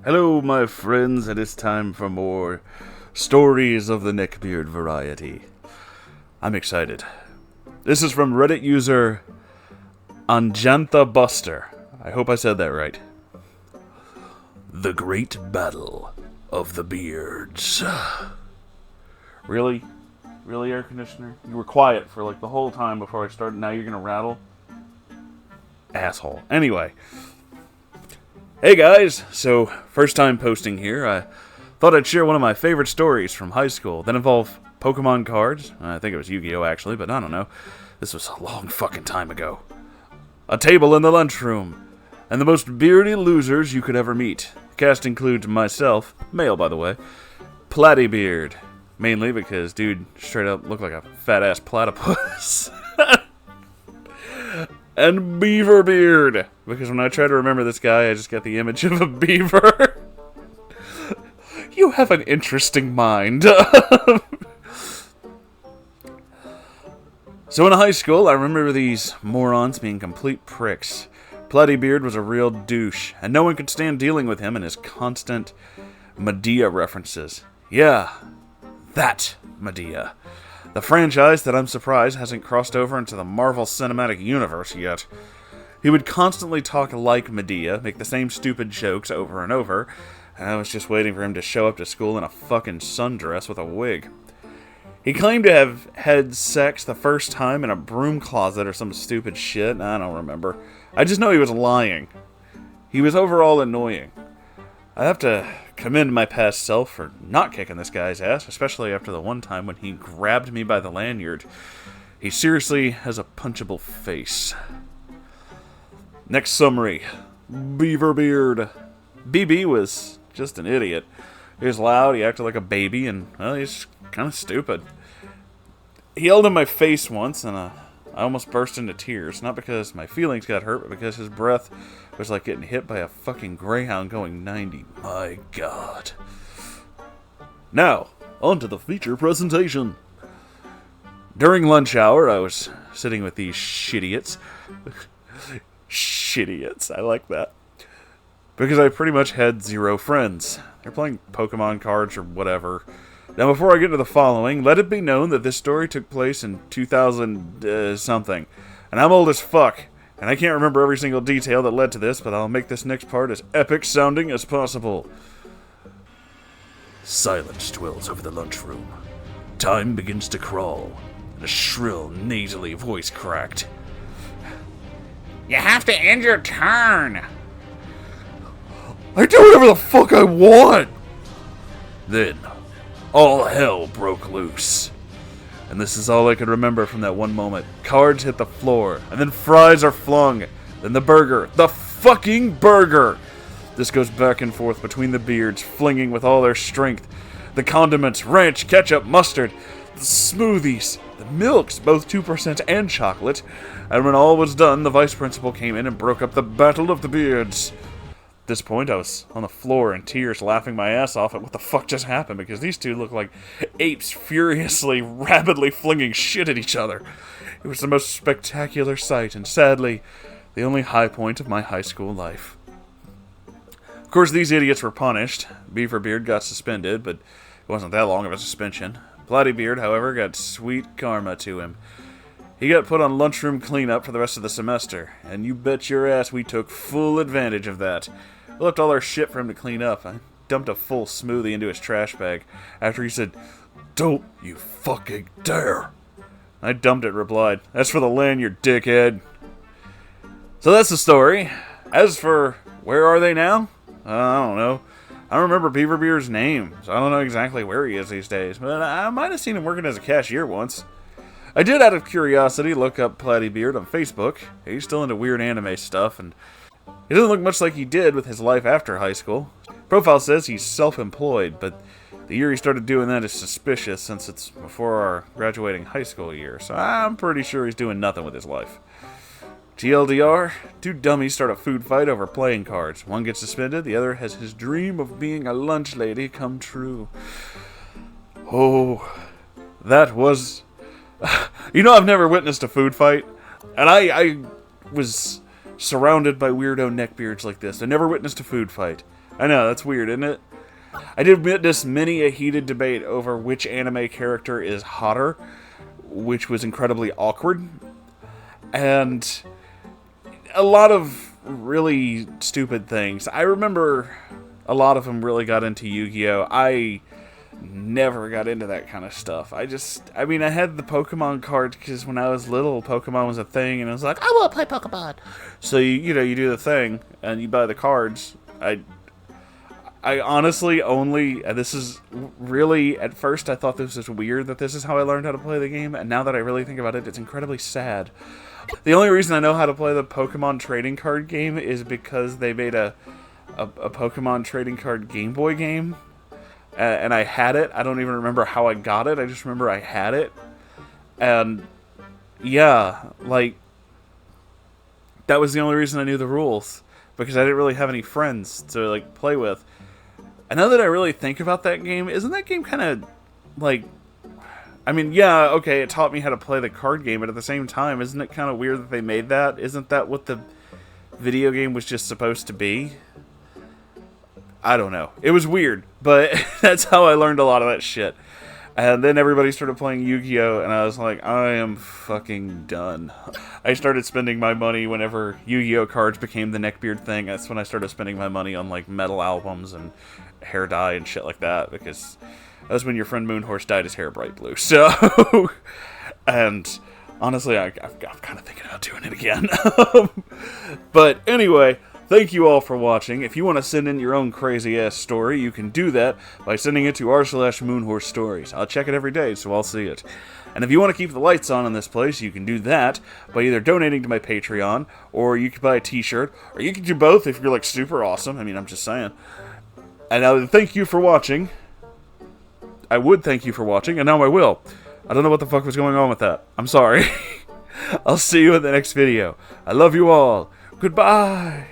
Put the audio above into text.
Hello, my friends, and it's time for more stories of the Neckbeard variety. I'm excited. This is from Reddit user Anjantha Buster. I hope I said that right. The Great Battle of the Beards. Really? Really, air conditioner? You were quiet for like the whole time before I started. Now you're gonna rattle? Asshole. Anyway. Hey guys, so first time posting here. I thought I'd share one of my favorite stories from high school that involve Pokemon cards. I think it was Yu-Gi-Oh! Actually, but I don't know. This was a long fucking time ago. A table in the lunchroom, and the most beardy losers you could ever meet. The cast includes myself, male by the way, Platybeard, mainly because dude straight up looked like a fat-ass platypus. And Beaverbeard, because when I try to remember this guy, I just get the image of a beaver. You have an interesting mind. So in high school, I remember these morons being complete pricks. Platybeard was a real douche, and no one could stand dealing with him and his constant Medea references. Yeah, that Medea. The franchise that I'm surprised hasn't crossed over into the Marvel Cinematic Universe yet. He would constantly talk like Medea, make the same stupid jokes over and over, and I was just waiting for him to show up to school in a fucking sundress with a wig. He claimed to have had sex the first time in a broom closet or some stupid shit. I don't remember. I just know he was lying. He was overall annoying. I have to commend my past self for not kicking this guy's ass, especially after the one time when he grabbed me by the lanyard. He seriously has a punchable face. Next summary. Beaverbeard. BB was just an idiot. He was loud, he acted like a baby, and, well, he's kind of stupid. He yelled in my face once, and I almost burst into tears. Not because my feelings got hurt, but because his breath was like getting hit by a fucking greyhound going 90. My God. Now, on to the feature presentation. During lunch hour, I was sitting with these shitiots. Shitiots, I like that. Because I pretty much had zero friends. They're playing Pokemon cards or whatever. Now, before I get to the following, let it be known that this story took place in 2000 something. And I'm old as fuck. And I can't remember every single detail that led to this, but I'll make this next part as epic sounding as possible. Silence dwells over the lunchroom. Time begins to crawl, and a shrill, nasally voice cracked. You have to end your turn. I do whatever the fuck I want. Then, all hell broke loose. And this is all I could remember from that one moment. Cards hit the floor, and then fries are flung. Then the burger. The fucking burger! This goes back and forth between the beards, flinging with all their strength. The condiments, ranch, ketchup, mustard, the smoothies, the milks, both 2% and chocolate. And when all was done, the vice principal came in and broke up the battle of the beards. At this point, I was on the floor in tears, laughing my ass off at what the fuck just happened, because these two look like apes furiously, rapidly flinging shit at each other. It was the most spectacular sight, and sadly, the only high point of my high school life. Of course, these idiots were punished. Beaverbeard got suspended, but it wasn't that long of a suspension. Platybeard, however, got sweet karma to him. He got put on lunchroom cleanup for the rest of the semester, and you bet your ass we took full advantage of that. We left all our shit for him to clean up. I dumped a full smoothie into his trash bag after he said, "Don't you fucking dare." I dumped it and replied, "That's for the lanyard, dickhead." So that's the story. As for where are they now? I don't know. I don't remember Beaverbeard's name, so I don't know exactly where he is these days, but I might have seen him working as a cashier once. I did, out of curiosity, look up Platybeard on Facebook. He's still into weird anime stuff, and he doesn't look much like he did with his life after high school. Profile says he's self-employed, but the year he started doing that is suspicious since it's before our graduating high school year, so I'm pretty sure he's doing nothing with his life. TLDR, two dummies start a food fight over playing cards. One gets suspended, the other has his dream of being a lunch lady come true. Oh, that was... You know, I've never witnessed a food fight, and I was surrounded by weirdo neckbeards like this. I never witnessed a food fight. I know, that's weird, isn't it? I did witness many a heated debate over which anime character is hotter, which was incredibly awkward. And a lot of really stupid things. I remember a lot of them really got into Yu-Gi-Oh! I never got into that kind of stuff. I mean, I had the Pokemon cards because when I was little, Pokemon was a thing, and I was like, I want to play Pokemon. So, you do the thing, and you buy the cards. I honestly only, and this is really, at first I thought this was weird that this is how I learned how to play the game, and now that I really think about it, it's incredibly sad. The only reason I know how to play the Pokemon trading card game is because they made a Pokemon trading card Game Boy game, and I had it. I don't even remember how I got it, I just remember I had it. And, yeah, like, that was the only reason I knew the rules, because I didn't really have any friends to, like, play with. And now that I really think about that game, isn't that game kind of, like, I mean, yeah, okay, it taught me how to play the card game, but at the same time, isn't it kind of weird that they made that? Isn't that what the video game was just supposed to be? I don't know. It was weird, but that's how I learned a lot of that shit. And then everybody started playing Yu-Gi-Oh! And I was like, I am fucking done. I started spending my money whenever Yu-Gi-Oh! Cards became the Neckbeard thing. That's when I started spending my money on, like, metal albums and hair dye and shit like that, because that was when your friend Moonhorse dyed his hair bright blue. So, and honestly, I'm kind of thinking about doing it again. But anyway, thank you all for watching. If you want to send in your own crazy-ass story, you can do that by sending it to r/Moonhorse Stories. I'll check it every day, so I'll see it. And if you want to keep the lights on in this place, you can do that by either donating to my Patreon, or you can buy a t-shirt, or you can do both if you're, like, super awesome. I mean, I'm just saying. And I would thank you for watching. I would thank you for watching, and now I will. I don't know what the fuck was going on with that. I'm sorry. I'll see you in the next video. I love you all. Goodbye.